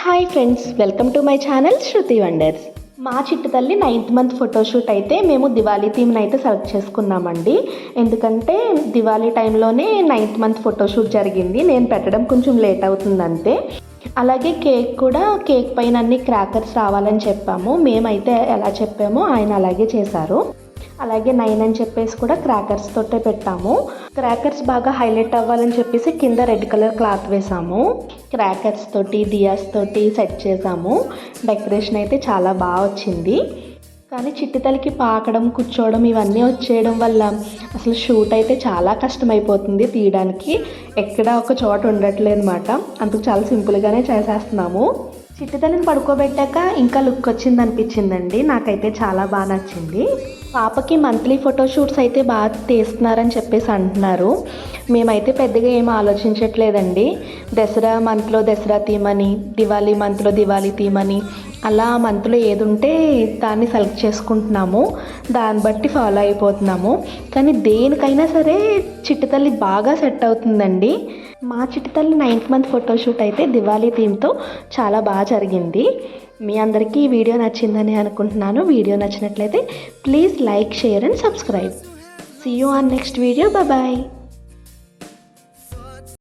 Hi friends, welcome to my channel Shruti wonders. మా చిట్టు తల్లి 9th మంత్ ఫోటోషూట్ అయితే మేము దివాళీ థీమ్ని అయితే సెలెక్ట్ చేసుకున్నామండి. ఎందుకంటే దివాళీ టైంలోనే 9th మంత్ ఫోటోషూట్ జరిగింది. నేను పెట్టడం కొంచెం లేట్ అవుతుంది అంతే. అలాగే కేక్ పైన అన్ని క్రాకర్స్ రావాలని చెప్పాము. మేమైతే ఎలా చెప్పామో ఆయన అలాగే చేశారు. అలాగే 9 అని చెప్పేసి కూడా క్రాకర్స్ తోటే పెట్టాము. క్రాకర్స్ బాగా హైలైట్ అవ్వాలని చెప్పేసి కింద రెడ్ కలర్ క్లాత్ వేసాము. క్రాకర్స్ తోటి దియాస్ తోటి సెట్ చేసాము. డెకరేషన్ అయితే చాలా బాగా వచ్చింది. కానీ చిట్టితల్లికి పాకడం, కూర్చోవడం ఇవన్నీ వచ్చేయడం వల్ల అసలు షూట్ అయితే చాలా కష్టమైపోతుంది తీయడానికి. ఎక్కడ ఒక చోట ఉండట్లేదు అనమాట. అందుకు చాలా సింపుల్గానే చేసేస్తున్నాము. చిట్టితల్లిని పడుకోబెట్టాక ఇంకా లుక్ వచ్చింది అనిపించిందండి. నాకైతే చాలా బాగా నచ్చింది. పాపకి మంత్లీ ఫోటోషూట్స్ అయితే బాగా తీస్తున్నారని చెప్పేసి అంటున్నారు. మేమైతే పెద్దగా ఏం ఆలోచించట్లేదండి. దసరా మంత్లో దసరా థీమ్ అని, దివాళీ మంత్లో దివాళీ థీమ్ అని, అలా మంత్లో ఏది ఉంటే దాన్ని సెలెక్ట్ చేసుకుంటున్నాము. దాన్ని బట్టి ఫాలో అయిపోతున్నాము. కానీ దేనికైనా సరే చిట్టితల్లి బాగా సెట్ అవుతుందండి. మా చిట్టితల్లి 9th మంత్ ఫోటోషూట్ అయితే దివాళీ థీమ్తో చాలా బాగా జరిగింది. మీ అందరికీ ఈ వీడియో నచ్చిందని అనుకుంటున్నాను. వీడియో నచ్చినట్లయితే please like, share and subscribe. See you on next video. Bye.